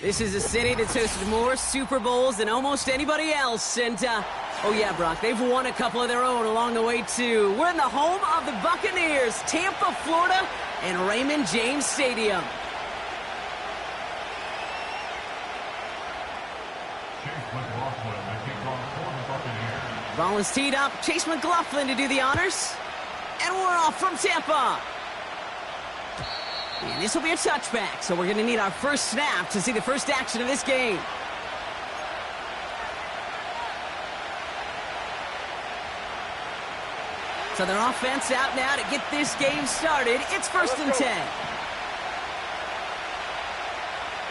This is a city that's hosted more Super Bowls than almost anybody else. And, oh yeah, Brock, they've won a couple of their own along the way, too. We're in the home of the Buccaneers, Tampa, Florida, and Raymond James Stadium. Ball is teed up. Chase McLaughlin to do the honors. And we're off from Tampa. And this will be a touchback, so we're going to need our first snap to see the first action of this game. So their offense out now to get this game started. It's 1st and 10.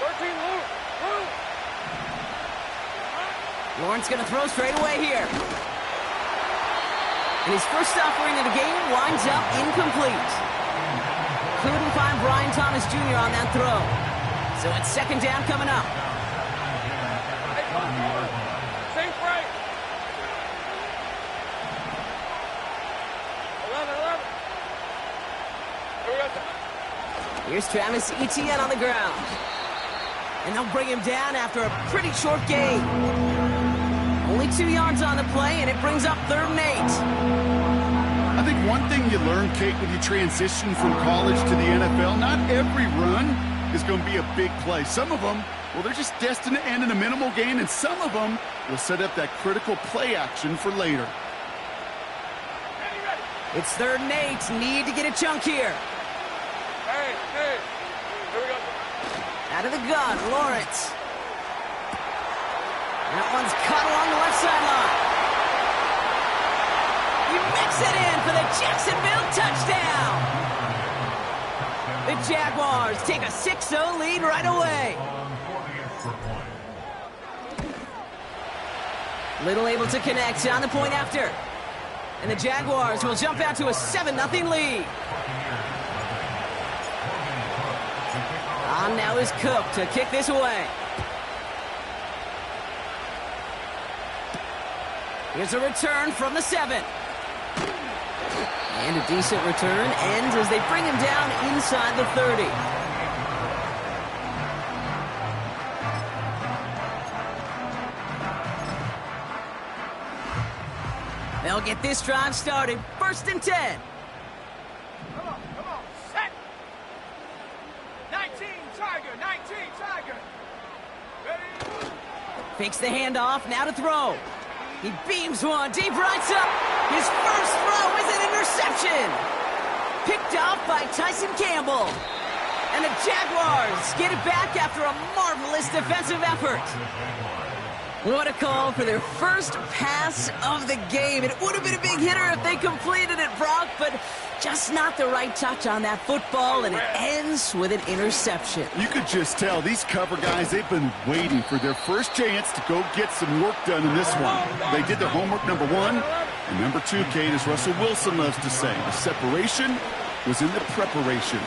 13, move. Lawrence going to throw straight away here. And his first offering of the game winds up incomplete. Couldn't find Brian Thomas Jr. on that throw. So it's 2nd down coming up. Same break. 11. Here's Travis Etienne on the ground. And they'll bring him down after a pretty short gain. Only 2 yards on the play, and it brings up 3rd and 8. I think one thing you learn, Kate, when you transition from college to the NFL, not every run is going to be a big play. Some of them, well, they're just destined to end in a minimal gain, and some of them will set up that critical play action for later. It's 3rd and 8. Need to get a chunk here. Hey, here we go. Out of the gun, Lawrence. That one's caught along the left sideline. You mix it in for the Jacksonville touchdown. The Jaguars take a 6-0 lead right away. Little able to connect on the point after. And the Jaguars will jump out to a 7-0 lead. On now is Cook to kick this away. Here's a return from the 7. And a decent return ends as they bring him down inside the 30. They'll get this drive started. 1st and 10. Come on, set. 19, Tiger. Ready? Fakes the handoff, now to throw. He beams one deep right up. His first throw is an interception. Picked off by Tyson Campbell. And the Jaguars get it back after a marvelous defensive effort. What a call for their first pass of the game. It would have been a big hitter if they completed it, Brock, but just not the right touch on that football, and it ends with an interception. You could just tell these cover guys, they've been waiting for their first chance to go get some work done in this one. They did their homework, number 1. And number 2, Kate, as Russell Wilson loves to say, the separation was in the preparation.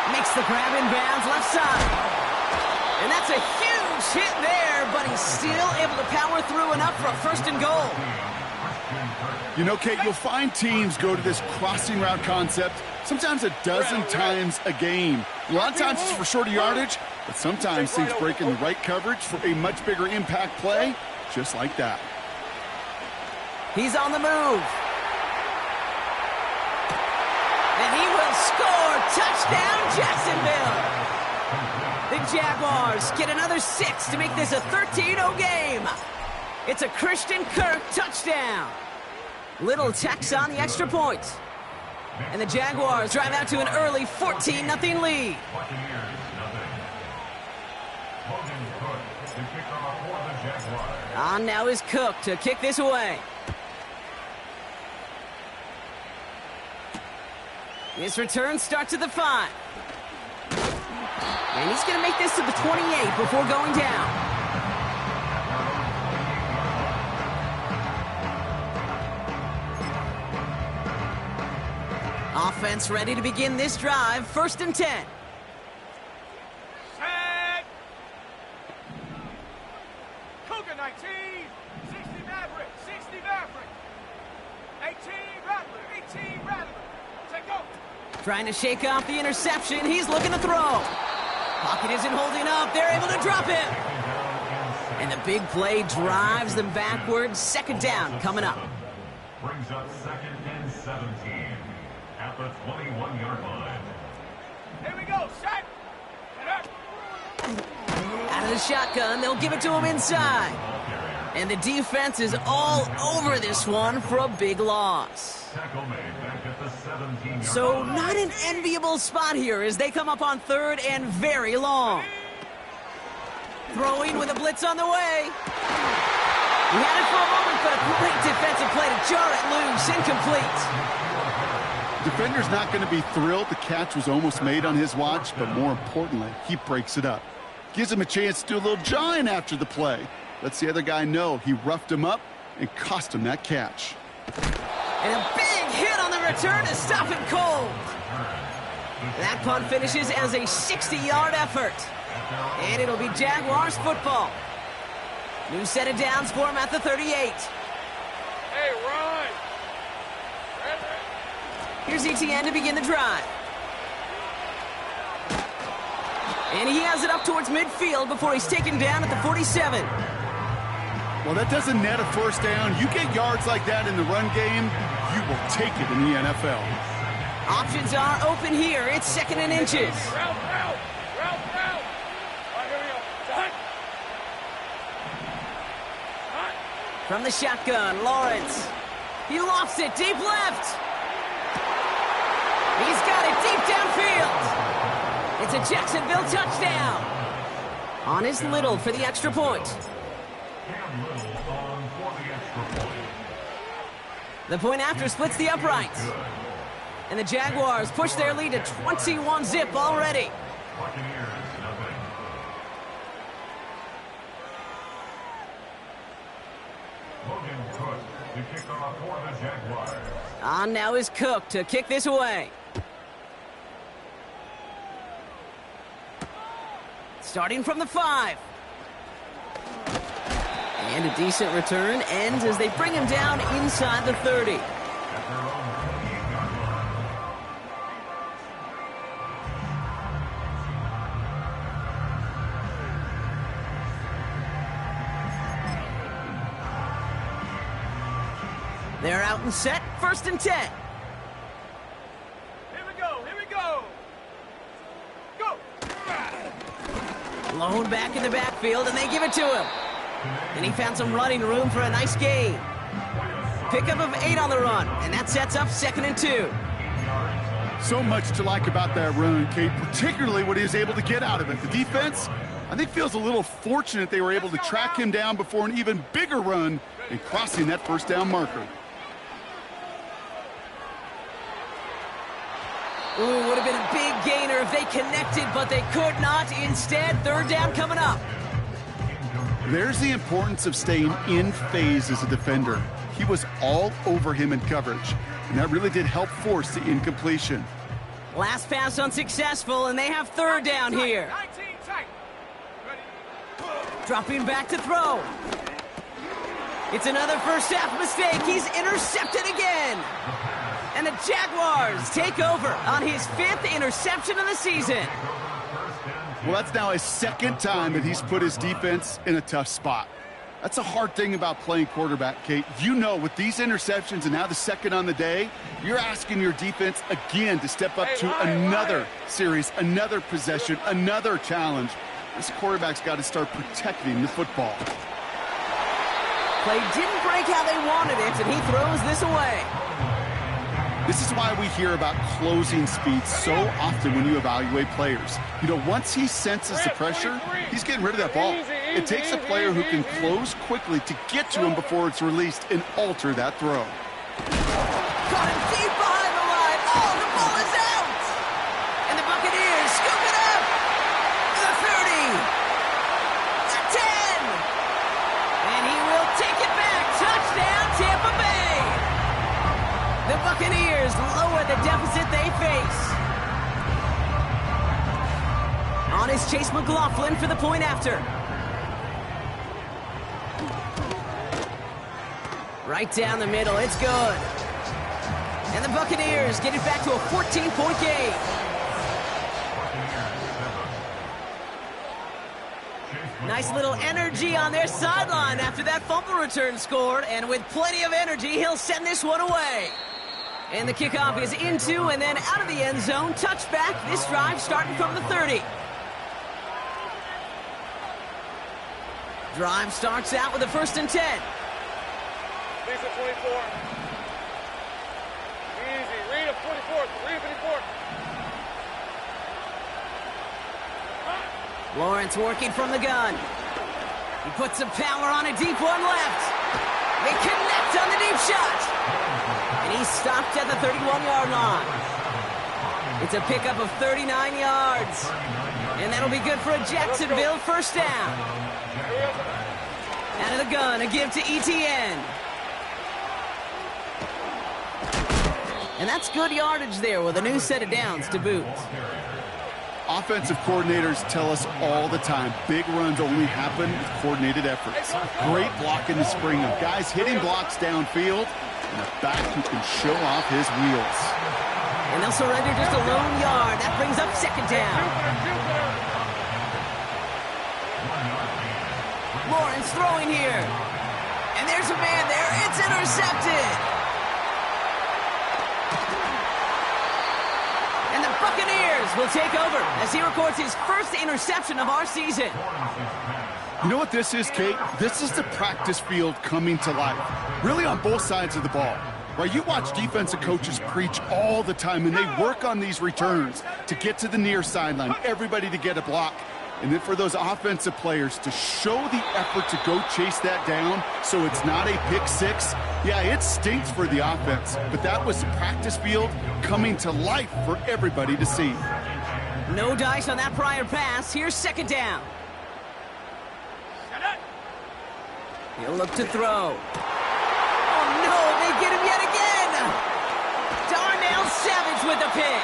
Makes the grab in bounds left side. And that's a huge hit there, but he's still able to power through enough for a 1st and goal. You know, Kate, you'll find teams go to this crossing route concept sometimes a dozen times a game. A lot of times it's for shorter yardage, but sometimes teams break in the right coverage for a much bigger impact play, just like that. He's on the move. And he will score. Touchdown, Jacksonville. The Jaguars get another 6 to make this a 13-0 game. It's a Christian Kirk touchdown. Little tax on the extra point. And the Jaguars drive out to an early 14-0 lead. On now is Cook to kick this away. His return starts at the 5. And he's going to make this to the 28 before going down. Offense ready to begin this drive. 1st and 10. Set. Cougar 19. 60 Maverick. 18 Rattler. Take go. Trying to shake off the interception. He's looking to throw. Pocket isn't holding up. They're able to drop him. And the big play drives them backwards. Second down coming up. Brings up 2nd and 17 at the 21-yard line. Here we go, set. And up. Out of the shotgun, they'll give it to him inside. And the defense is all over this one for a big loss. Tackle made back at the 17-yard So line. not an enviable spot here as they come up on 3rd and very long. Throwing with a blitz on the way. He had it for a moment, but a great defensive play to jar it loose. Incomplete. Defender's not going to be thrilled the catch was almost made on his watch, but more importantly, he breaks it up. Gives him a chance to do a little jawing after the play. Lets the other guy know he roughed him up and cost him that catch. And a big hit on the return to stop him cold. That punt finishes as a 60-yard effort. And it'll be Jaguars football. New set of downs for him at the 38. Hey, run. Here's ETN to begin the drive. And he has it up towards midfield before he's taken down at the 47. Well, that doesn't net a first down. You get yards like that in the run game, you will take it in the NFL. Options are open here. It's 2nd and inches. Route. All right, here we go. Set. Hot. From the shotgun, Lawrence. He lofts it deep left. He's got it deep downfield. It's a Jacksonville touchdown. On is Little for the extra point. Cam Little on for the extra point. The point after splits the uprights. And the Jaguars push their lead to 21-zip already. Buccaneers, nothing. Logan Cook, the kickoff for the Jaguars. On now is Cook to kick this away. Starting from the 5. And a decent return ends as they bring him down inside the 30. At their own 28-yard line. They're out and set, 1st and 10. Here we go. Go. Lone back in the backfield, and they give it to him. And he found some running room for a nice gain. Pickup of 8 on the run, and that sets up 2nd and 2. So much to like about that run, Kate, particularly what he was able to get out of it. The defense, I think, feels a little fortunate they were able to track him down before an even bigger run and crossing that first down marker. Ooh, would have been a big gainer if they connected, but they could not. Instead, 3rd down coming up. There's the importance of staying in phase as a defender. He was all over him in coverage, and that really did help force the incompletion. Last pass unsuccessful, and they have 3rd down here. 19 tight. Ready. Dropping back to throw. It's another first half mistake. He's intercepted again. And the Jaguars take over on his 5th interception of the season. Well, that's now his 2nd time that he's put his defense in a tough spot. That's a hard thing about playing quarterback, Kate. You know, with these interceptions and now the 2nd on the day, you're asking your defense again to step up to another series, another possession, another challenge. This quarterback's got to start protecting the football. Play didn't break how they wanted it, and he throws this away. This is why we hear about closing speed so often when you evaluate players. You know, once he senses the pressure, he's getting rid of that ball. It takes a player who can close quickly to get to him before it's released and alter that throw. Got him deep behind the line. Oh, the ball is out! And the Buccaneers scoop it up! The 30! The 10! And he will take it back. Touchdown, Tampa Bay! The Buccaneers lower the deficit they face. On is Chase McLaughlin for the point after. Right down the middle, it's good. And the Buccaneers get it back to a 14-point game. Nice little energy on their sideline after that fumble return scored, and with plenty of energy, he'll send this one away. And the kickoff is into and then out of the end zone. Touchback, this drive starting from the 30. Drive starts out with a 1st and 10. Lisa 24. Easy. Read a 44. Read a 54. Lawrence working from the gun. He puts some power on a deep one left. They connect on the deep shot. And he's stopped at the 31-yard line. It's a pickup of 39 yards. And that'll be good for a Jacksonville 1st down. Out of the gun, a give to ETN. And that's good yardage there with a new set of downs to boot. Offensive coordinators tell us all the time, big runs only happen with coordinated efforts. Great block in the spring of guys hitting blocks downfield and a back who can show off his wheels. And they'll surrender just a lone yard. That brings up 2nd down. Lawrence throwing here. And there's a man there. It's intercepted. And the Buccaneers will take over as he records his 1st interception of our season. You know what this is, Kate? This is the practice field coming to life. Really on both sides of the ball. Right, you watch defensive coaches preach all the time, and they work on these returns to get to the near sideline, everybody to get a block. And then for those offensive players to show the effort to go chase that down so it's not a pick six, yeah, it stinks for the offense. But that was the practice field coming to life for everybody to see. No dice on that prior pass. Here's 2nd down. He'll look to throw. Oh, no, they get him yet again. Darnell Savage with the pick.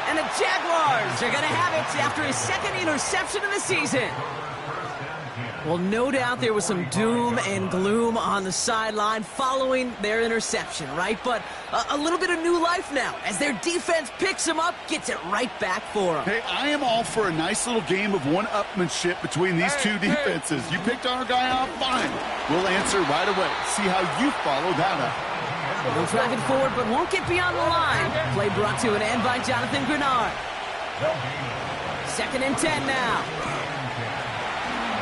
And the Jaguars are going to have it after his 2nd interception of the season. Well, no doubt there was some doom and gloom on the sideline following their interception, right? But a little bit of new life now as their defense picks him up, gets it right back for him. Hey, I am all for a nice little game of one-upmanship between these two defenses. You picked our guy out, fine. We'll answer right away. See how you follow that up. They'll drive it forward, but won't get beyond the line. Play brought to an end by Jonathan Grenard. 2nd and 10 now.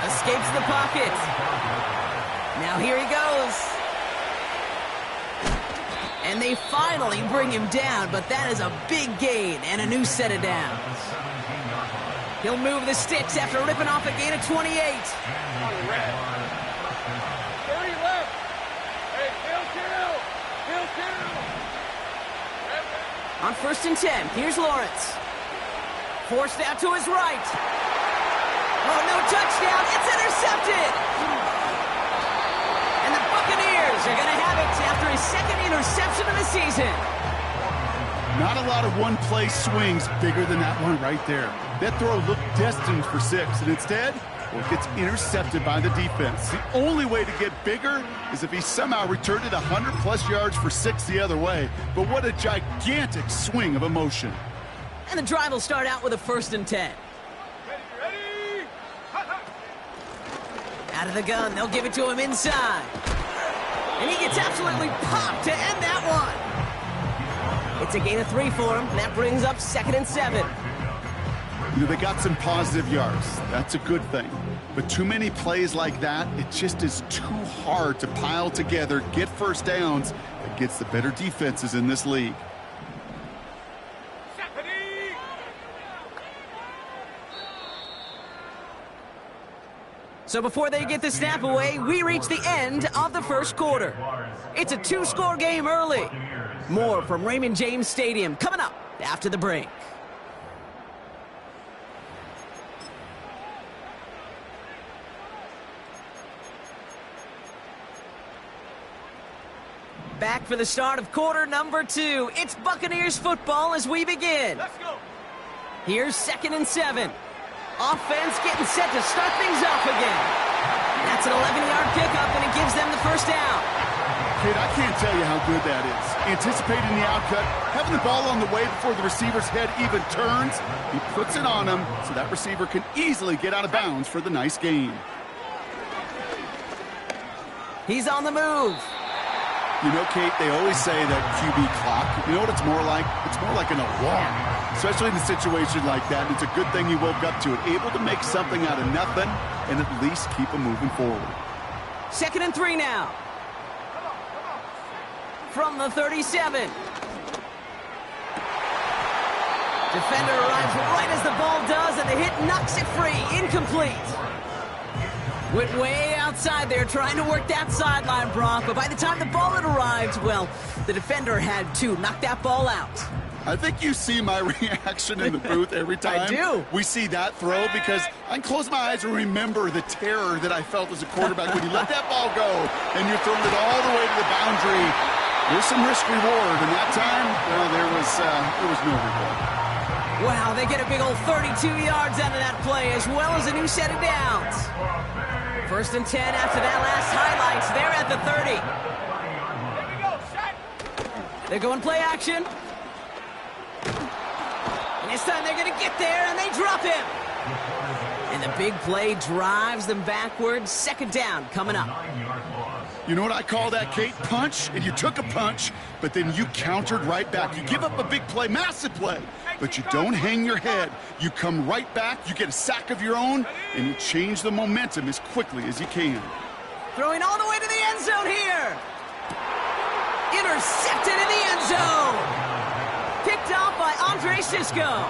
Escapes the pocket. Now here he goes. And they finally bring him down, but that is a big gain and a new set of downs. He'll move the sticks after ripping off a gain of 28. 30 left. Hey, Bill On 1st and 10, here's Lawrence. Forced out to his right. Oh, no touchdown. It's intercepted. And the Buccaneers are going to have it after his 2nd interception of the season. Not a lot of one-play swings bigger than that one right there. That throw looked destined for 6, and instead, well, it gets intercepted by the defense. The only way to get bigger is if he somehow returned it 100-plus yards for 6 the other way. But what a gigantic swing of emotion. And the drive will start out with a 1st and 10. Ready? Out of the gun, they'll give it to him inside. And he gets absolutely popped to end that one. It's a gain of 3 for him, and that brings up 2nd and 7. You know, they got some positive yards. That's a good thing. But too many plays like that, it just is too hard to pile together, get 1st downs against the better defenses in this league. So before they get the snap away, we reach the end of the 1st quarter. It's a 2-score game early. More from Raymond James Stadium coming up after the break. Back for the start of quarter number 2. It's Buccaneers football as we begin. Let's go. Here's 2nd and 7. Offense getting set to start things off again. That's an 11-yard pickup, and it gives them the 1st down. Kate, I can't tell you how good that is. Anticipating the outcut, having the ball on the way before the receiver's head even turns. He puts it on him so that receiver can easily get out of bounds for the nice gain. He's on the move. You know, Kate, they always say that QB clock, you know what it's more like? It's more like an alarm, especially in a situation like that. And it's a good thing he woke up to it, able to make something out of nothing and at least keep him moving forward. 2nd and 3 now. From the 37. Defender arrives right as the ball does, and the hit knocks it free. Incomplete. Went way outside there trying to work that sideline, Brock, but by the time the ball had arrived, well, the defender had to knock that ball out. I think you see my reaction in the booth every time I do. we see that throw, because I can close my eyes and remember the terror that I felt as a quarterback when you let that ball go and you're throwing it all the way to the boundary. There's some risk reward, and that time, well, there was no reward. Wow, they get a big old 32 yards out of that play, as well as a new set of downs. 1st and 10 after that last highlights. They're at the 30. Here we go, set. They're going play action. And this time they're going to get there, and they drop him. And the big play drives them backwards. 2nd down coming up. You know what I call that, Kate? Punch, and you took a punch, but then you countered right back. You give up a big play, massive play, but you don't hang your head. You come right back, you get a sack of your own, and you change the momentum as quickly as you can. Throwing all the way to the end zone here. Intercepted in the end zone. Picked off by Andre Sisco.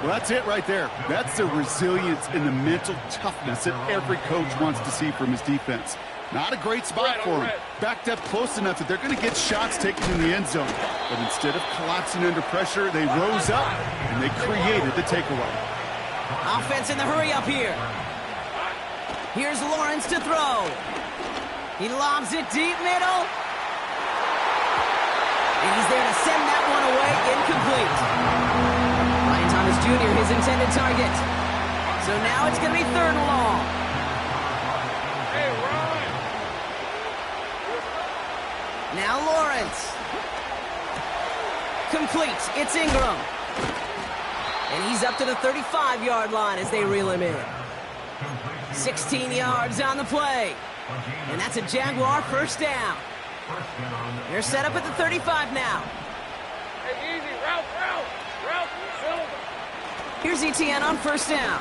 Well, that's it right there. That's the resilience and the mental toughness that every coach wants to see from his defense. Not a great spot for him. Backed up close enough that they're going to get shots taken in the end zone. But instead of collapsing under pressure, they rose up and they created the takeaway. Offense in the hurry up here. Here's Lawrence to throw. He lobs it deep middle. And he's there to send that one away. Incomplete. Ryan Thomas Jr., his intended target. So now it's going to be 3rd and long. Hey, Ryan. Now Lawrence. Complete. It's Ingram. And he's up to the 35-yard line as they reel him in. 16 yards on the play. And that's a Jaguar 1st down. They're set up at the 35 now. Hey, easy. Route. Silver. Here's ETN on 1st down.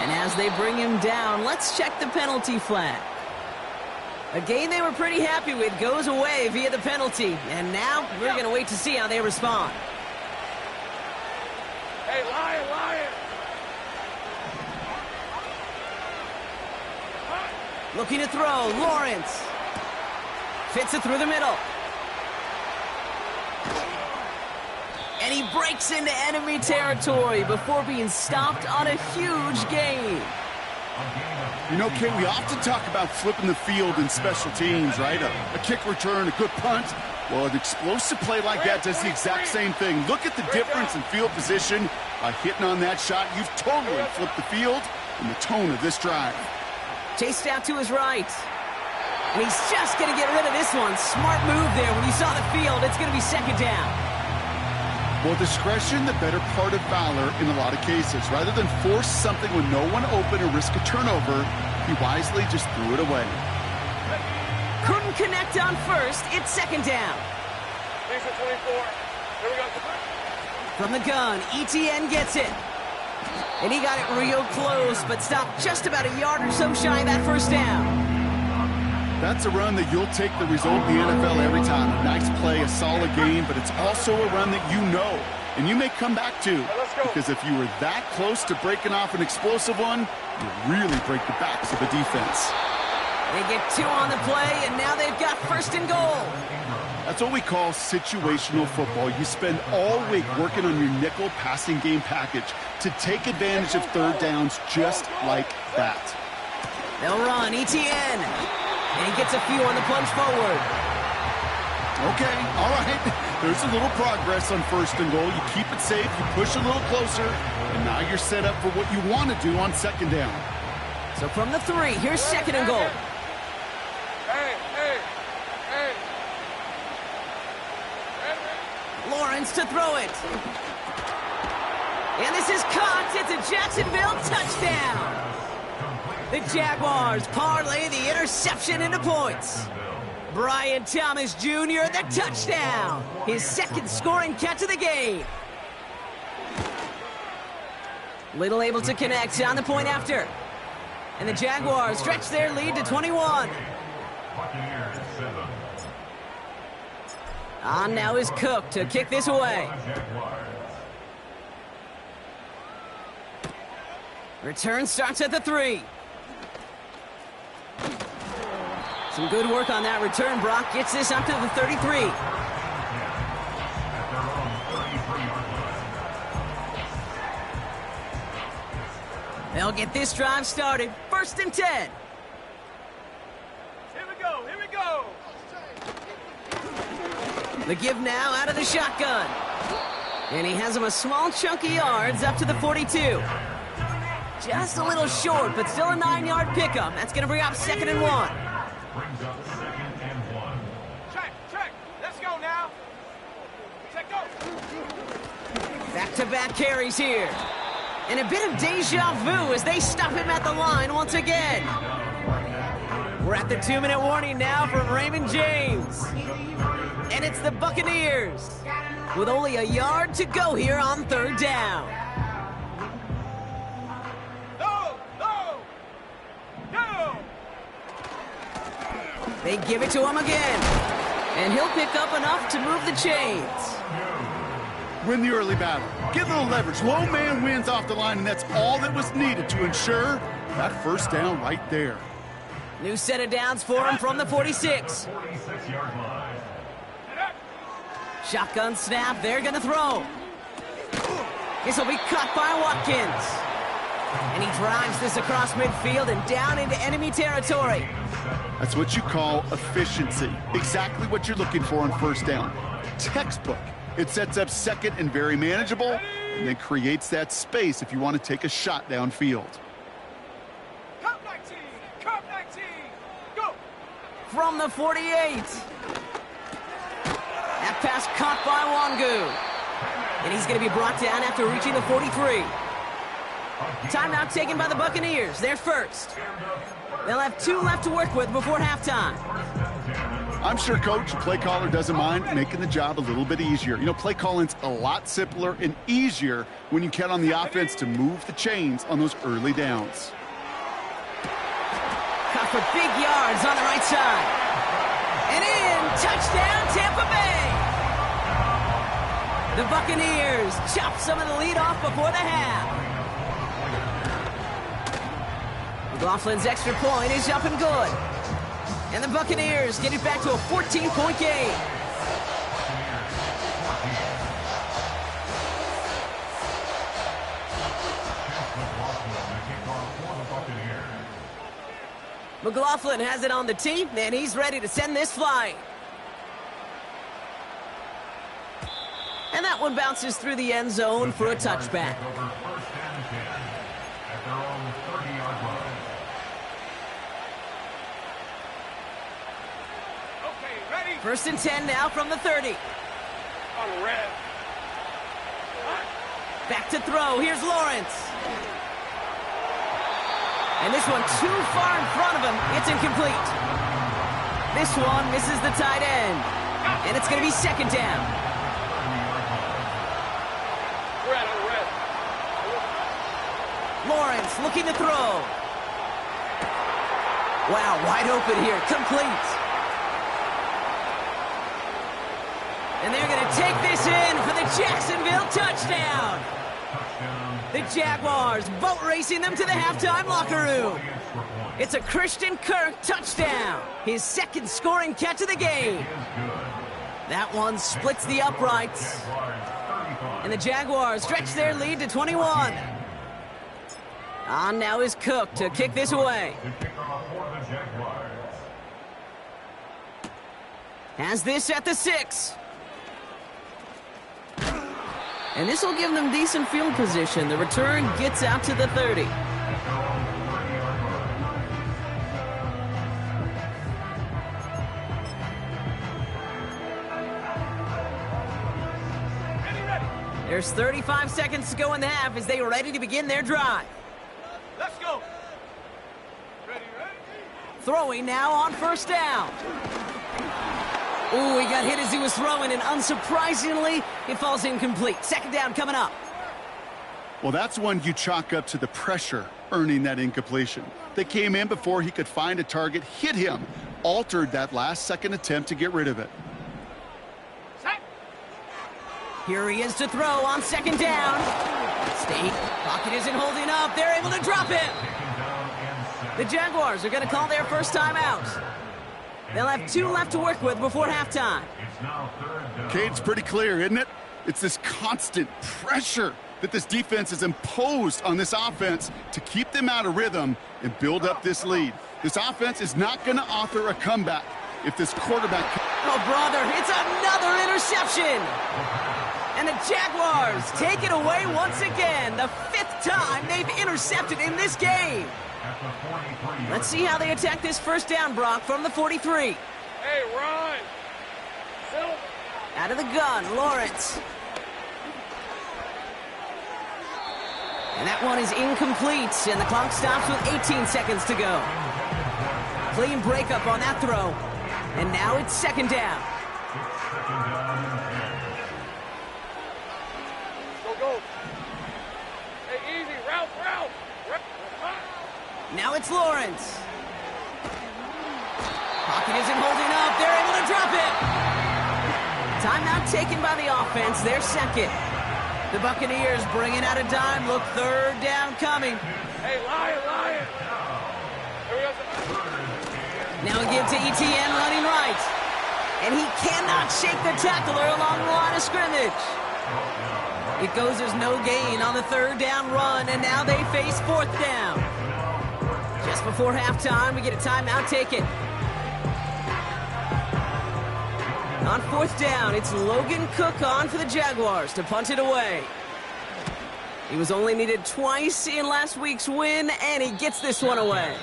And as they bring him down, let's check the penalty flag. A game they were pretty happy with goes away via the penalty. And now we're going to wait to see how they respond. Hey, Lion. Looking to throw, Lawrence. Fits it through the middle. And he breaks into enemy territory before being stopped on a huge gain. You know, Kate, we often talk about flipping the field in special teams, right? A kick return, a good punt. Well, an explosive play like that does the exact same thing. Look at the difference in field position. By hitting on that shot, you've totally flipped the field and the tone of this drive. Chased out to his right. And he's just going to get rid of this one. Smart move there. When you saw the field, it's going to be 2nd down. Well, discretion, the better part of valor in a lot of cases. Rather than force something with no one open or risk a turnover, he wisely just threw it away. Couldn't connect on 1st. It's 2nd down. These are 24. Here we go. From the gun, ETN gets it. And he got it real close, but stopped just about a yard or so shy of that 1st down. That's a run that you'll take the result in the NFL every time. A nice play, a solid game, but it's also a run that you know, and you may come back to. Because if you were that close to breaking off an explosive one, you really break the backs of the defense. They get 2 on the play, and now they've got 1st and goal. That's what we call situational football. You spend all week working on your nickel passing game package to take advantage of 3rd downs just like that. They'll run, ETN. And he gets a few on the plunge forward. Okay, all right. There's a little progress on 1st and goal. You keep it safe, you push a little closer, and now you're set up for what you want to do on 2nd down. So from the 3, here's second and goal. Hey, hey, hey. Lawrence to throw it. And this is caught. It's a Jacksonville touchdown. The Jaguars parlay the interception into points. Brian Thomas Jr., the touchdown. His second scoring catch of the game. Little able to connect on the point after. And the Jaguars stretch their lead to 21. On now is Cook to kick this away. Return starts at the 3. Some good work on that return. Brock gets this up to the 33. They'll get this drive started. 1st and 10. Here we go, here we go. The give now out of the shotgun. And he has him a small chunk of yards up to the 42. Just a little short, but still a 9-yard pickup. That's going to bring up 2nd and 1. Brings up 2nd and 1. Check. Let's go now. Check, go. Back-to-back carries here. And a bit of deja vu as they stop him at the line once again. We're at the 2-minute warning now from Raymond James. And it's the Buccaneers with only a yard to go here on 3rd down. No. They give it to him again. And he'll pick up enough to move the chains. Win the early battle. Get a little leverage. Low man wins off the line, and that's all that was needed to ensure that 1st down right there. New set of downs for him from the 46. 46-yard line. Shotgun snap, they're gonna throw. This will be caught by Watkins. And he drives this across midfield and down into enemy territory. That's what you call efficiency. Exactly what you're looking for on 1st down. Textbook. It sets up 2nd and very manageable, and then creates that space if you want to take a shot downfield. Cup 19, go. From the 48. That pass caught by Wangu. And he's going to be brought down after reaching the 43. Timeout taken by the Buccaneers. They're first. They'll have 2 left to work with before halftime. I'm sure Coach, play caller, doesn't mind making the job a little bit easier. You know, play calling's a lot simpler and easier when you count on the offense to move the chains on those early downs. Caught for big yards on the right side. And in, touchdown Tampa Bay. The Buccaneers chop some of the lead off before the half. McLaughlin's extra point is up and good. And the Buccaneers get it back to a 14-point game. McLaughlin has it on the tee, and he's ready to send this flying. And that one bounces through the end zone for a touchback. First and 10 now from the 30. On red. Back to throw. Here's Lawrence. And this one too far in front of him. It's incomplete. This one misses the tight end. And it's going to be 2nd down. Red on red. Lawrence looking to throw. Wow, wide open here. Complete. And they're going to take this in for the Jacksonville touchdown. The Jaguars boat racing them to the halftime locker room. It's a Christian Kirk touchdown. His 2nd scoring catch of the game. That one splits the uprights. And the Jaguars stretch their lead to 21. On now is Cook to kick this away. Has this at the 6. And this will give them decent field position. The return gets out to the 30. There's 35 seconds to go in the half as they are ready to begin their drive. Let's go. Ready? Throwing now on first down. Ooh, he got hit as he was throwing, and unsurprisingly, it falls incomplete. Second down coming up. Well, that's one you chalk up to the pressure earning that incompletion. They came in before he could find a target, hit him, altered that last-second attempt to get rid of it. Set. Here he is to throw on second down. State pocket isn't holding up. They're able to drop him. The Jaguars are going to call their first time out. They'll have 2 left to work with before halftime. Cade's pretty clear, isn't it? It's this constant pressure that this defense has imposed on this offense to keep them out of rhythm and build up this lead. This offense is not going to author a comeback if this quarterback... Oh, brother, it's another interception. And the Jaguars take it away once again. The 5th time they've intercepted in this game. Let's see how they attack this first down, Brock, from the 43. Hey, run. Settle. Out of the gun, Lawrence. And that one is incomplete, and the clock stops with 18 seconds to go. Clean breakup on that throw. And now it's second down. Go. Hey, easy. Route. Now it's Lawrence. Pocket isn't holding up. They're able to drop it. Timeout taken by the offense. Their second. The Buccaneers bringing out a dime. Look, third down coming. Hey, Lion. Here we go. Now a give to ETN running right. And he cannot shake the tackler along the line of scrimmage. It goes as no gain on the third down run, and now they face fourth down. Just before halftime, we get a timeout taken. On fourth down, it's Logan Cook on for the Jaguars to punt it away. He was only needed twice in last week's win, and he gets this one away.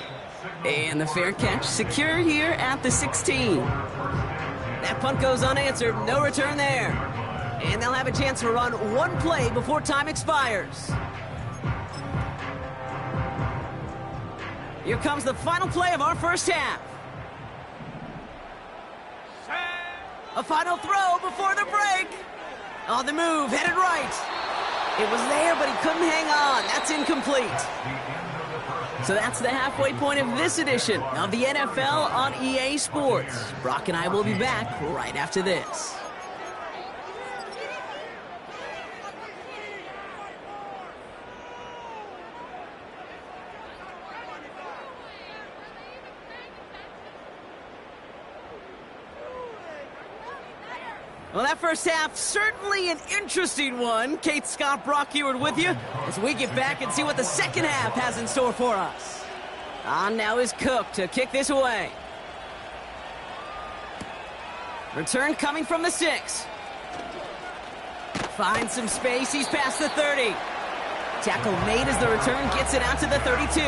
And the fair catch secure here at the 16. That punt goes unanswered, no return there. And they'll have a chance to run one play before time expires. Here comes the final play of our first half. A final throw before the break. On the move, headed right. It was there, but he couldn't hang on. That's incomplete. So that's the halfway point of this edition of the NFL on EA Sports. Brock and I will be back right after this. Well, that first half, certainly an interesting one. Kate, Scott, Brock here with you as we get back and see what the second half has in store for us. On now is Cook to kick this away. Return coming from the 6. Finds some space. He's past the 30. Tackle made as the return gets it out to the 32.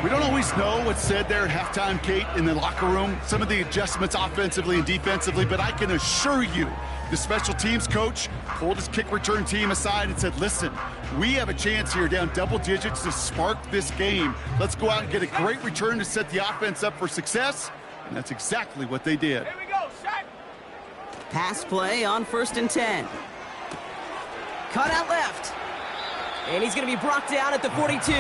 We don't always know what's said there at halftime, Kate, in the locker room. Some of the adjustments offensively and defensively, but I can assure you the special teams coach pulled his kick return team aside and said, listen, we have a chance here down double digits to spark this game. Let's go out and get a great return to set the offense up for success. And that's exactly what they did. Here we go. Set. Pass play on 1st and 10. Cut out left. And he's going to be brought down at the 42.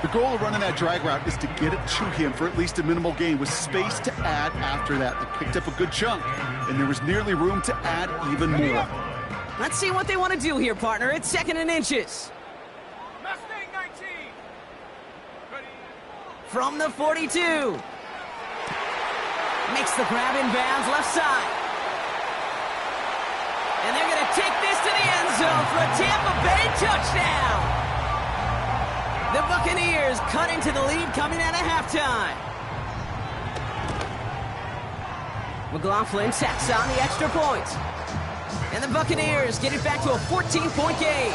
The goal of running that drag route is to get it to him for at least a minimal gain with space to add after that. They picked up a good chunk, and there was nearly room to add even more. Let's see what they want to do here, partner. It's 2nd and inches. Mustang 19. Ready. From the 42. Makes the grab in bounds left side. And they're going to take this to the end zone for a Tampa Bay touchdown. The Buccaneers cut into the lead coming out of halftime. McLaughlin tacks on the extra point. And the Buccaneers get it back to a 14-point game.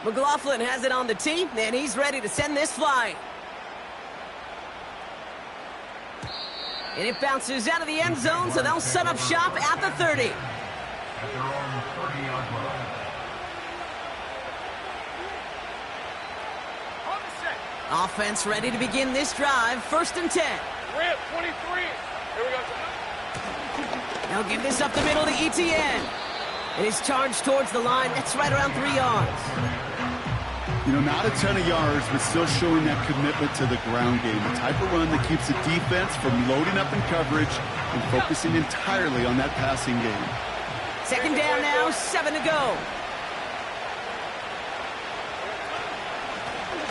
McLaughlin has it on the tee, and he's ready to send this flying. And it bounces out of the end zone, so they'll set up shop at the 30. At their own 30-yard line. Offense ready to begin this drive. 1st and 10. We're at 23. Here we go. They'll give this up the middle to ETN. And he's charged towards the line. That's right around 3 yards. You know, not a ton of yards, but still showing that commitment to the ground game. The type of run that keeps the defense from loading up in coverage and focusing entirely on that passing game. 2nd down now, 7 to go.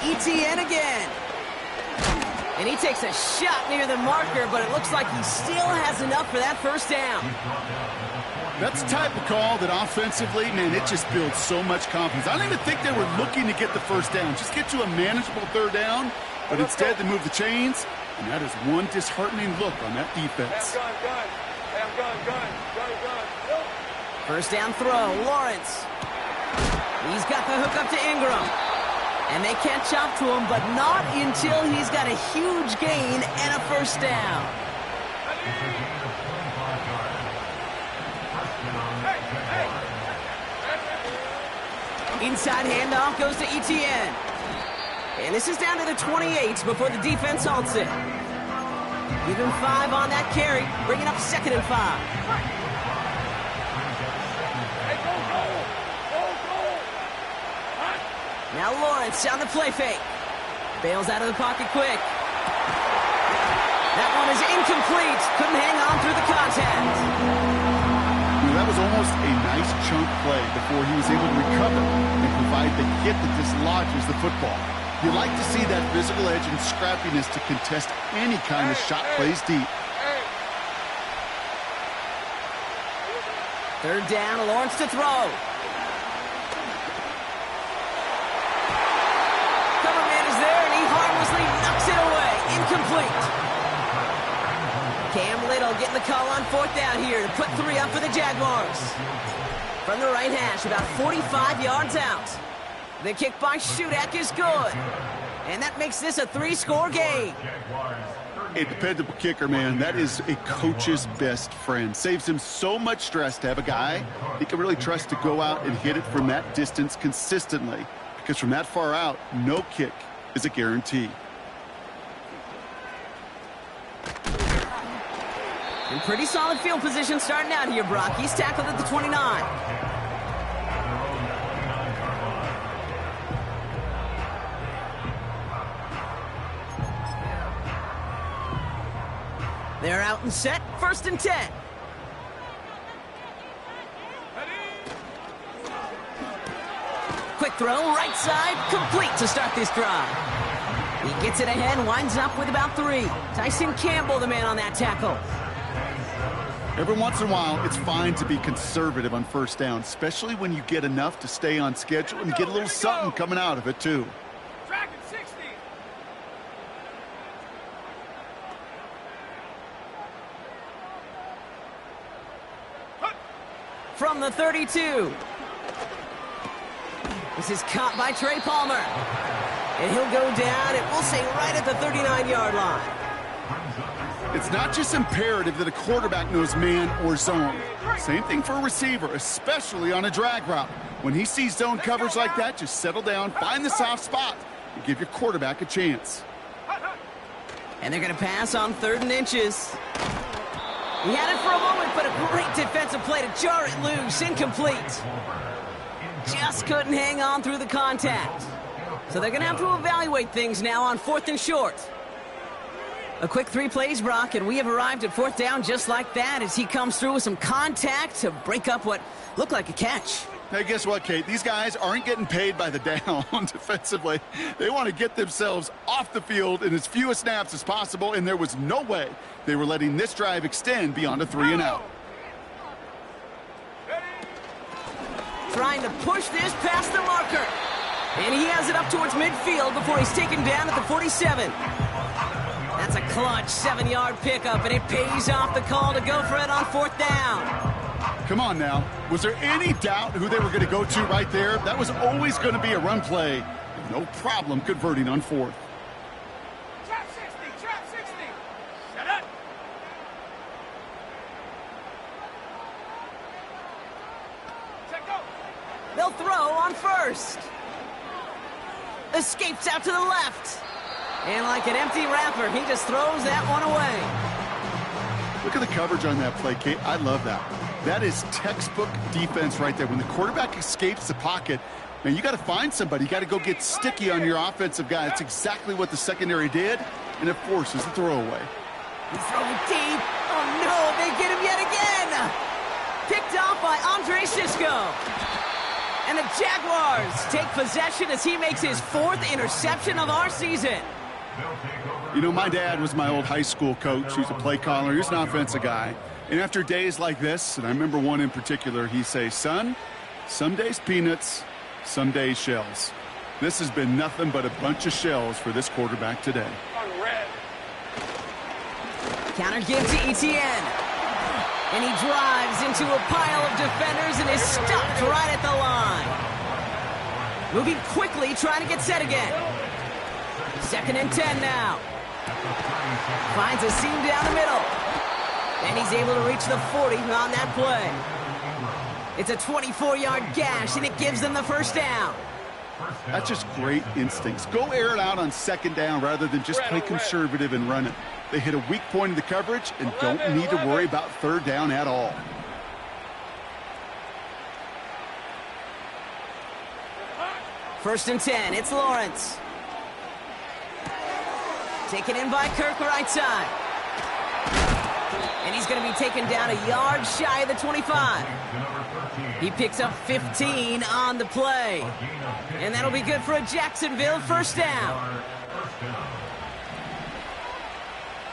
ETN again. And he takes a shot near the marker, but it looks like he still has enough for that 1st down. That's the type of call that offensively, man, it just builds so much confidence. I don't even think they were looking to get the 1st down. Just get to a manageable 3rd down, but instead they move the chains, and that is one disheartening look on that defense. Gun. 1st down throw, Lawrence. He's got the hook up to Ingram. And they catch up to him, but not until he's got a huge gain and a 1st down. Inside handoff goes to ETN. And this is down to the 28 before the defense halts it. Give him 5 on that carry, bringing up 2nd and 5. Now Lawrence on the play fake. Bails out of the pocket quick. That one is incomplete. Couldn't hang on through the contact. That was almost a nice chunk play before he was able to recover and provide the hit that dislodges the football. You like to see that physical edge and scrappiness to contest any kind of shot plays deep. 3rd down, Lawrence to throw. Knocks it away. Incomplete. Cam Little getting the call on 4th down here to put 3 up for the Jaguars. From the right hash, about 45 yards out. The kick by Shudak is good. And that makes this a 3-score game. A dependable kicker, man. That is a coach's best friend. Saves him so much stress to have a guy he can really trust to go out and hit it from that distance consistently. Because from that far out, no kick is a guarantee. In pretty solid field position starting out here, Brock. He's tackled at the 29. They're out and set. 1st and 10. Quick throw, right side, complete to start this drive. He gets it ahead, winds up with about 3. Tyson Campbell, the man on that tackle. Every once in a while, it's fine to be conservative on 1st down, especially when you get enough to stay on schedule and get a little something coming out of it, too. Tracking 60. From the 32. This is caught by Trey Palmer. And he'll go down, and we'll say right at the 39-yard line. It's not just imperative that a quarterback knows man or zone. Same thing for a receiver, especially on a drag route. When he sees zone coverage like that, just settle down, find the soft spot, and give your quarterback a chance. And they're going to pass on 3rd and inches. He had it for a moment, but a great defensive play to jar it loose. Incomplete. Just couldn't hang on through the contact. So they're going to have to evaluate things now on 4th and short. A quick 3 plays, Brock, and we have arrived at 4th down just like that as he comes through with some contact to break up what looked like a catch. Hey, guess what, Kate? These guys aren't getting paid by the down defensively. They want to get themselves off the field in as few snaps as possible, and there was no way they were letting this drive extend beyond a 3 and out. Trying to push this past the marker. And he has it up towards midfield before he's taken down at the 47. That's a clutch 7-yard pickup, and it pays off the call to go for it on 4th down. Come on now. Was there any doubt who they were going to go to right there? That was always going to be a run play. No problem converting on fourth. Trap 60, trap 60. Set up. Set go. They'll throw on first. Escapes out to the left. And like an empty wrapper, he just throws that one away. Look at the coverage on that play, Kate. I love that. That is textbook defense right there. When the quarterback escapes the pocket, man, you got to find somebody. You got to go get sticky on your offensive guy. That's exactly what the secondary did, and it forces the throwaway. He's throwing deep. Oh, no, they get him yet again. Picked off by Andre Sisco. And the Jaguars take possession as he makes his fourth interception of our season. You know, my dad was my old high school coach. He was a play caller. He was an offensive guy. And after days like this, and I remember one in particular, he'd say, son, some days peanuts, some days shells. This has been nothing but a bunch of shells for this quarterback today. On red. Counter give to Etienne. And he drives into a pile of defenders and is stopped right at the line. Moving quickly, trying to get set again. 2nd and 10 now. Finds a seam down the middle. And he's able to reach the 40 on that play. It's a 24-yard gash, and it gives them the first down. That's just great instincts. Go air it out on 2nd down rather than just play conservative and run it. They hit a weak point in the coverage and don't need to worry about 3rd down at all. First and 10, it's Lawrence. Taken in by Kirk right side. And he's going to be taken down a yard shy of the 25. He picks up 15 on the play. And that'll be good for a Jacksonville first down.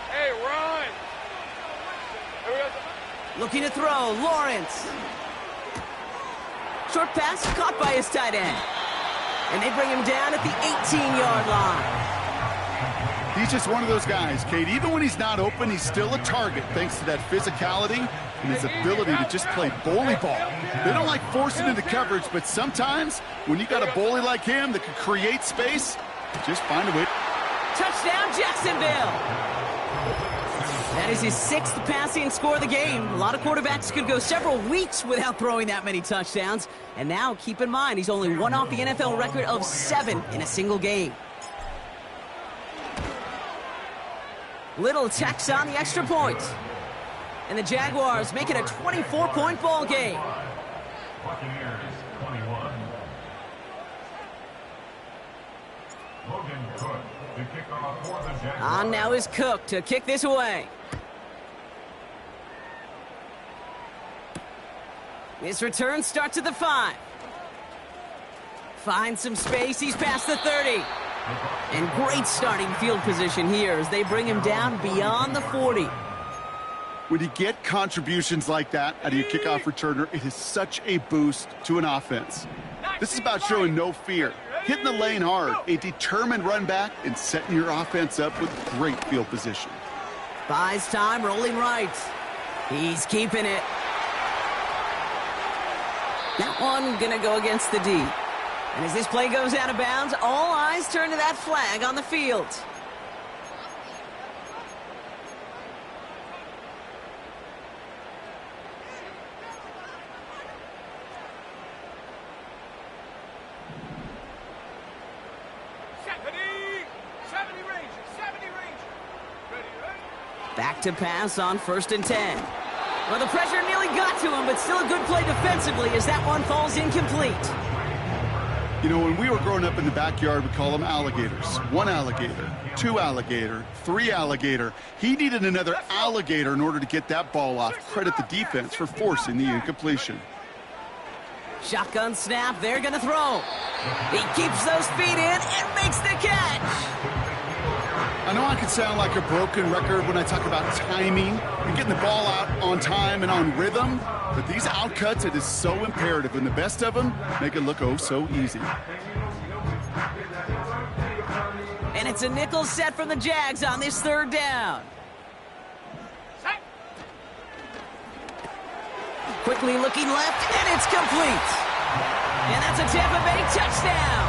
Hey, run. Here we go. Looking to throw, Lawrence. Short pass caught by his tight end. And they bring him down at the 18-yard line. He's just one of those guys, Kate. Even when he's not open, he's still a target thanks to that physicality and his ability to just play bully ball. They don't like forcing into coverage, but sometimes when you got a bully like him that can create space, just find a way. Touchdown, Jacksonville! That is his 6th passing score of the game. A lot of quarterbacks could go several weeks without throwing that many touchdowns. And now, keep in mind, he's only one off the NFL record of 7 in a single game. Little checks on the extra point. And the Jaguars make it a 24-point ball game. Buccaneers 21. Logan Cook to kick off for the Jaguars. On now is Cook to kick this away. This return starts at the 5. Finds some space. He's past the 30. And great starting field position here as they bring him down beyond the 40. When you get contributions like that out of your kickoff returner, it is such a boost to an offense. This is about showing no fear, hitting the lane hard, a determined run back, and setting your offense up with great field position. Buys time, rolling right. He's keeping it. That one gonna go against the D. And as this play goes out of bounds, all eyes turn to that flag on the field. Back to pass on 1st and 10. Well, the pressure nearly got to him, but still a good play defensively as that one falls incomplete. You know, when we were growing up in the backyard, we call them alligators. 1 alligator, 2 alligator, 3 alligator. He needed another alligator in order to get that ball off. Credit the defense for forcing the incompletion. Shotgun snap, they're going to throw. He keeps those feet in and makes the catch. I know I can sound like a broken record when I talk about timing and getting the ball out on time and on rhythm, but these outcuts, it is so imperative, and the best of them make it look oh so easy. And it's a nickel set from the Jags on this 3rd down. Quickly looking left, and it's complete. And that's a Tampa Bay touchdown.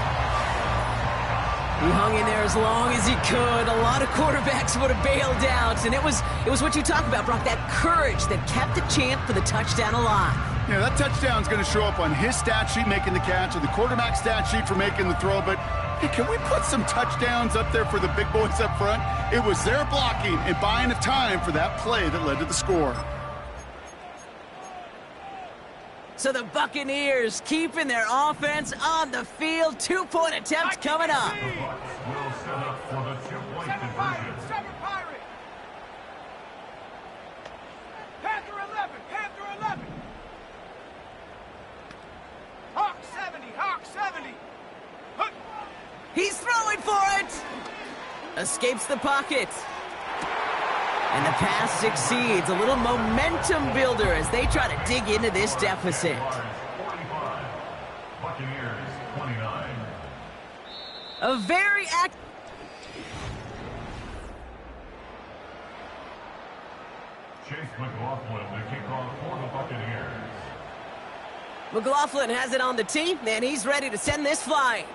He hung in there as long as he could. A lot of quarterbacks would have bailed out, and it was what you talk about, Brock, that courage that kept the champ for the touchdown alive. Yeah, that touchdown's going to show up on his stat sheet making the catch or the quarterback stat sheet for making the throw, but hey, can we put some touchdowns up there for the big boys up front? It was their blocking and buying the time for that play that led to the score. So the Buccaneers keeping their offense on the field. 2-point attempt coming up. The Bucs will set up for the 2-point conversion. Seven Pirate. Panther 11. Panther 11. Hawk 70. Hawk 70. Hook. He's throwing for it. Escapes the pocket. And the pass succeeds. A little momentum builder as they try to dig into this deficit. 45. Buccaneers 29. A very active... Chase McLaughlin, the kickoff for the Buccaneers. McLaughlin has it on the tee, and he's ready to send this flying.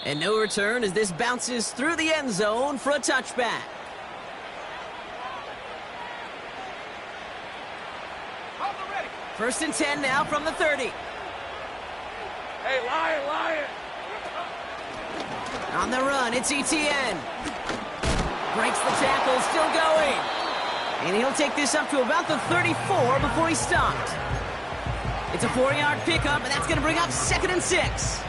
And no return as this bounces through the end zone for a touchback. First and 10 now from the 30. Hey, Lion. On the run, it's ETN. Breaks the tackle, still going. And he'll take this up to about the 34 before he's stopped. It's a 4-yard pickup, and that's going to bring up 2nd and 6.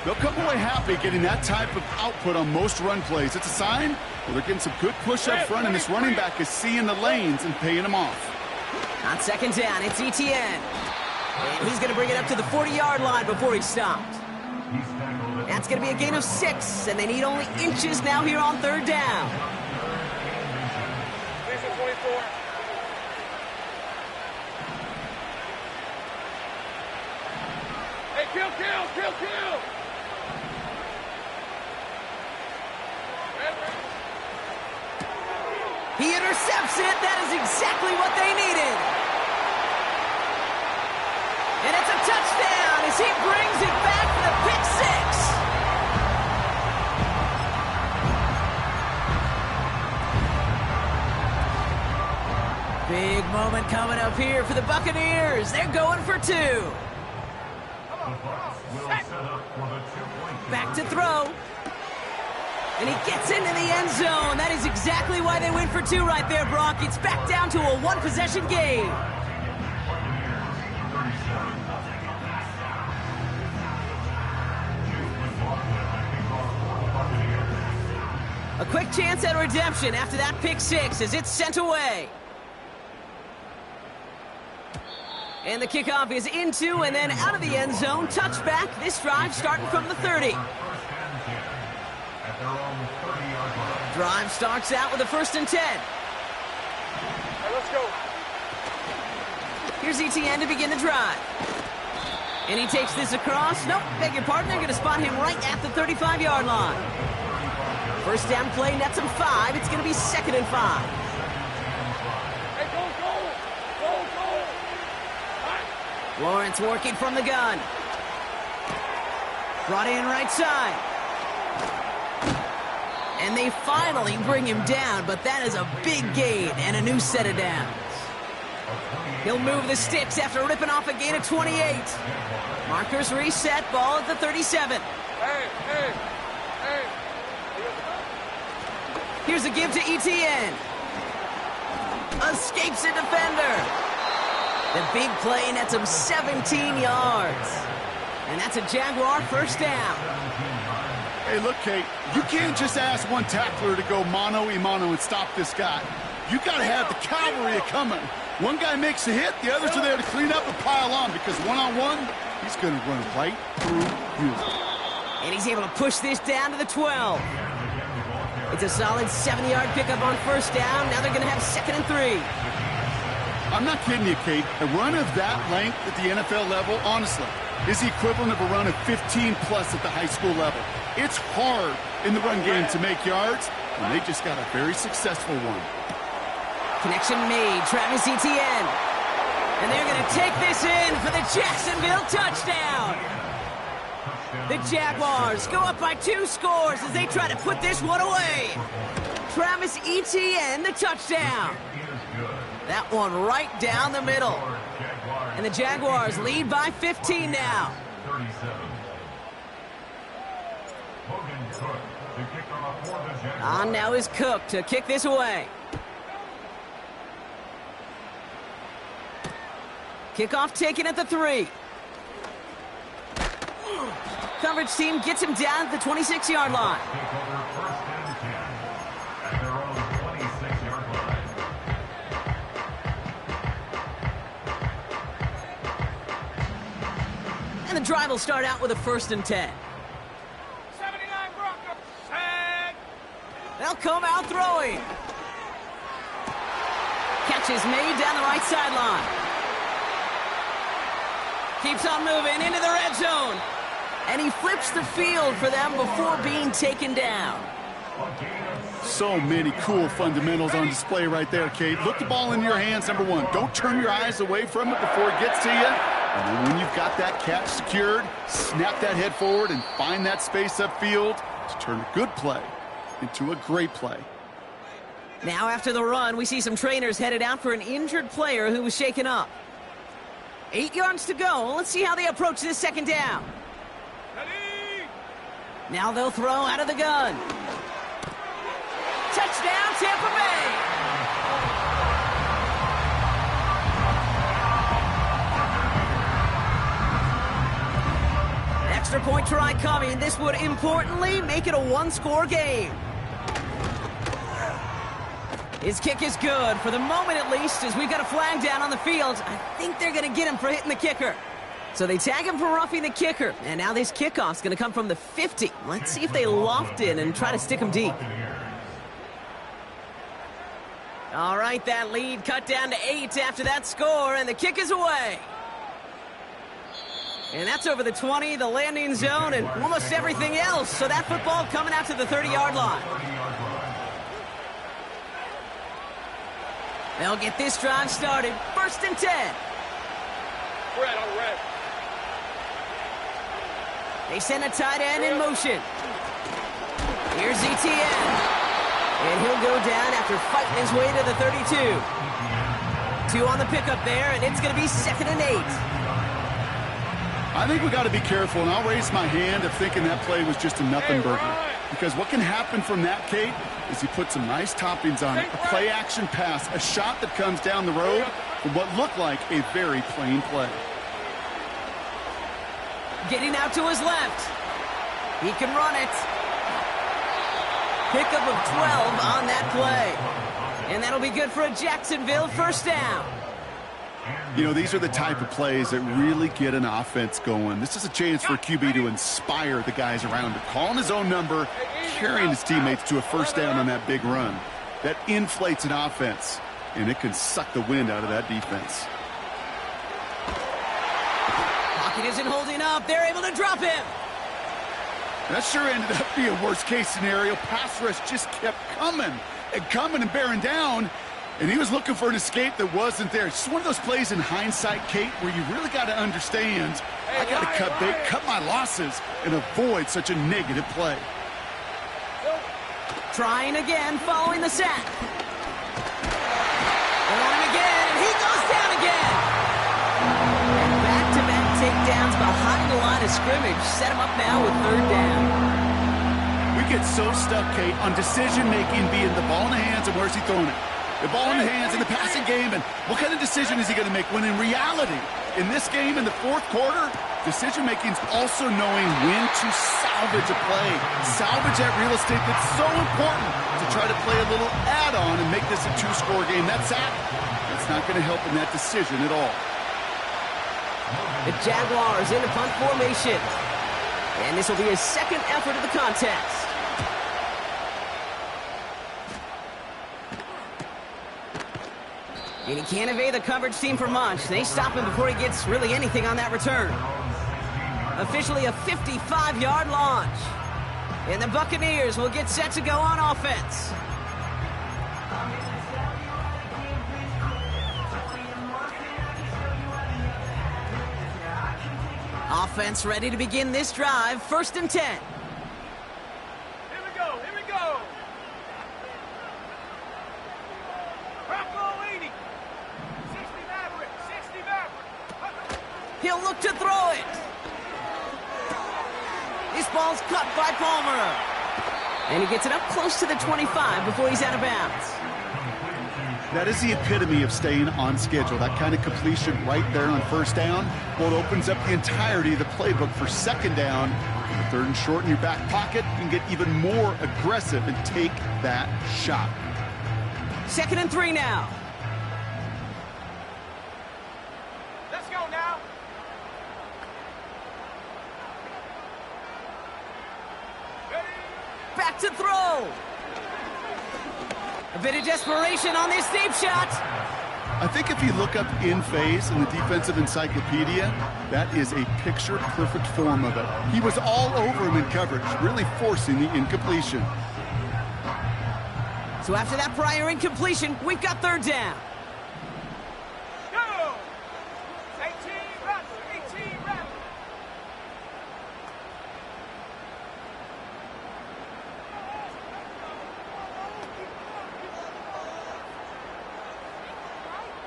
They'll come away happy getting that type of output on most run plays. It's a sign, well, they're getting some good push up front, and this running back is seeing the lanes and paying them off. On 2nd down, it's ETN. And he's going to bring it up to the 40-yard line before he's stopped. That's going to be a gain of 6, and they need only inches now here on 3rd down. Season 24. Hey, kill. He intercepts it. That is exactly what they needed. And it's a touchdown as he brings it back for the pick 6. Big moment coming up here for the Buccaneers. They're going for 2. Back to throw. And he gets into the end zone. That is exactly why they went for 2 right there, Brock. It's back down to a 1-possession game. A quick chance at redemption after that pick 6 as it's sent away. And the kickoff is into and then out of the end zone. Touchback. This drive starting from the 30. Drive starts out with a 1st and 10. Hey, let's go. Here's ETN to begin the drive. And he takes this across. Nope, beg your pardon. They're going to spot him right at the 35-yard line. First down play nets him 5. It's going to be 2nd and 5. Hey, go. Lawrence working from the gun. Brought in right side. And they finally bring him down, but that is a big gain and a new set of downs. He'll move the sticks after ripping off a gain of 28. Markers reset, ball at the 37. Hey. Here's a give to ETN. Escapes a defender. The big play nets him 17 yards. And that's a Jaguar first down. Hey, look, Kate, you can't just ask one tackler to go mano-a-mano and stop this guy. You got to have the cavalry coming. One guy makes a hit, the others are there to clean up and pile on because one-on-one, he's going to run right through you. And he's able to push this down to the 12. It's a solid 70-yard pickup on first down. Now they're going to have 2nd and 3. I'm not kidding you, Kate. A run of that length at the NFL level, honestly, is the equivalent of a run of 15-plus at the high school level. It's hard in the run game to make yards, and they just got a very successful one. Connection made. Travis Etienne. And they're going to take this in for the Jacksonville touchdown. The Jaguars go up by 2 scores as they try to put this one away. Travis Etienne, the touchdown. That one right down the middle. And the Jaguars lead by 15 now. On now is Cook to kick this away. Kickoff taken at the 3. Coverage team gets him down at the 26-yard line. And the drive will start out with a 1st and 10. 79 Broncos. Tag. They'll come out throwing. Catch is made down the right sideline. Keeps on moving into the red zone. And he flips the field for them before being taken down. So many cool fundamentals on display right there, Kate. Look the ball in your hands, number 1. Don't turn your eyes away from it before it gets to you. And then when you've got that catch secured, snap that head forward and find that space upfield to turn a good play into a great play. Now after the run, we see some trainers headed out for an injured player who was shaken up. 8 yards to go. Let's see how they approach this 2nd down. Now they'll throw out of the gun. Touchdown, Tampa Bay! Extra point try coming. This would importantly make it a 1-score game. His kick is good, for the moment at least, as we've got a flag down on the field. I think they're going to get him for hitting the kicker. So they tag him for roughing the kicker. And now this kickoff's going to come from the 50. Let's see if they loft in and try to stick him deep. All right, that lead cut down to 8 after that score, and the kick is away. And that's over the 20, the landing zone, and almost everything else. So that football coming out to the 30-yard line. They'll get this drive started. 1st and 10. Red on red. They send a tight end in motion. Here's Etienne. And he'll go down after fighting his way to the 32. 2 on the pickup there, and it's going to be 2nd and 8. I think we got to be careful, and I'll raise my hand of thinking that play was just a nothing burger. Because what can happen from that, Kate, is he put some nice toppings on it. A play-action pass, a shot that comes down the road for what looked like a very plain play. Getting out to his left. He can run it. Pickup of 12 on that play. And that'll be good for a Jacksonville 1st down. You know, these are the type of plays that really get an offense going. This is a chance for a QB to inspire the guys around him. Calling his own number, carrying his teammates to a 1st down on that big run. That inflates an offense, and it can suck the wind out of that defense. Pocket isn't holding up. They're able to drop him. That sure ended up being a worst-case scenario. Pass rush just kept coming and bearing down. And he was looking for an escape that wasn't there. It's just one of those plays in hindsight, Kate, where you really got to understand, I got to cut bait, cut my losses, and avoid such a negative play. Trying again, following the sack. And on him again, and he goes down again. And back-to-back takedowns behind the line of scrimmage set him up now with 3rd down. We get so stuck, Kate, on decision-making being the ball in the hands and where's he throwing it. The ball in the hands in the passing game, and what kind of decision is he going to make? When in reality, in this game, in the 4th quarter, decision-making is also knowing when to salvage a play. Salvage that real estate that's so important to try to play a little add-on and make this a 2-score game. That sack, that's not going to help in that decision at all. The Jaguars in the punt formation. And this will be his 2nd effort of the contest. And he can't evade the coverage team for much. They stop him before he gets really anything on that return. Officially a 55-yard launch. And the Buccaneers will get set to go on offense. Offense ready to begin this drive. 1st and 10. Here we go, here we go. Bronco 80. 60 Maverick, 60 Maverick. He'll look to throw it. This ball's cut by Palmer. And he gets it up close to the 25 before he's out of bounds. That is the epitome of staying on schedule. That kind of completion right there on 1st down. Well, it opens up the entirety of the playbook for 2nd down. With 3rd and short in your back pocket, you can get even more aggressive and take that shot. 2nd and 3 now. Let's go now. Ready? Back to throw. A bit of desperation on this deep shot. I think if you look up in phase in the defensive encyclopedia, that is a picture-perfect form of it. He was all over him in coverage, really forcing the incompletion. So after that prior incompletion, we've got 3rd down. Go! 18 reps, 18 reps.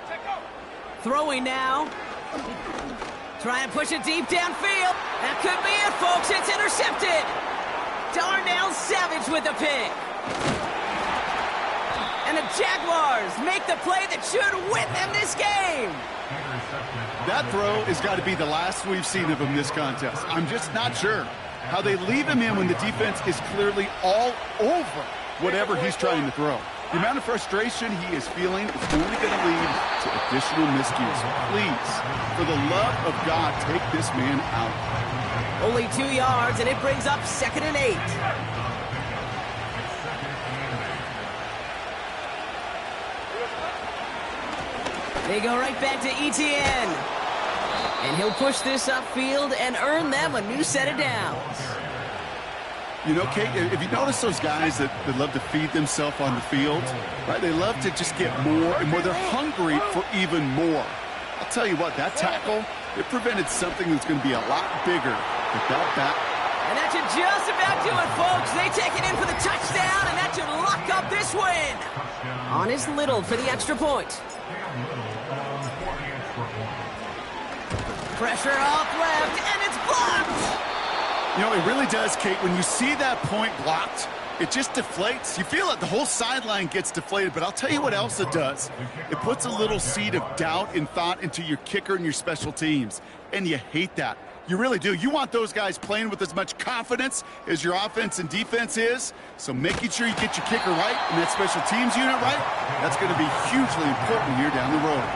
Take go. Throwing now. Trying to push it deep downfield. That could be it, folks. It's intercepted. Darnell Savage with the pick. And the Jaguars make the play that should win them this game. That throw has got to be the last we've seen of him this contest. I'm just not sure how they leave him in when the defense is clearly all over whatever he's trying to throw. The amount of frustration he is feeling is only going to lead to additional miscues. Please, for the love of God, take this man out. Only 2 yards, and it brings up 2nd and 8. They go right back to Etienne. And he'll push this upfield and earn them a new set of downs. You know, Kate, if you notice those guys that love to feed themselves on the field, right? They love to just get more and more. They're hungry for even more. I'll tell you what, that tackle, it prevented something that's going to be a lot bigger with that back. And that should just about do it, folks. They take it in for the touchdown, and that should lock up this win. On is Little for the extra point. Pressure off left, and it's blocked. You know, it really does, Kate. When you see that point blocked, it just deflates. You feel it. The whole sideline gets deflated. But I'll tell you what else it does. It puts a little seed of doubt and thought into your kicker and your special teams. And you hate that. You really do. You want those guys playing with as much confidence as your offense and defense is. So making sure you get your kicker right and that special teams unit right, that's going to be hugely important here down the road.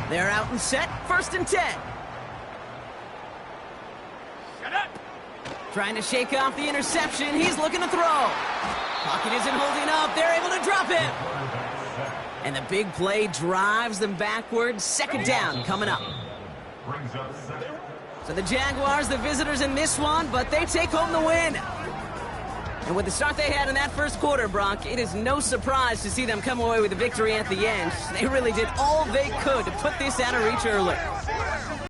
They're out and set. 1st and 10. Shut up. Trying to shake off the interception. He's looking to throw. Pocket isn't holding up. They're able to drop him. And the big play drives them backwards. 2nd down coming up. So the Jaguars, the visitors in this one, but they take home the win. And with the start they had in that 1st quarter, Brock, it is no surprise to see them come away with a victory at the end. They really did all they could to put this out of reach early.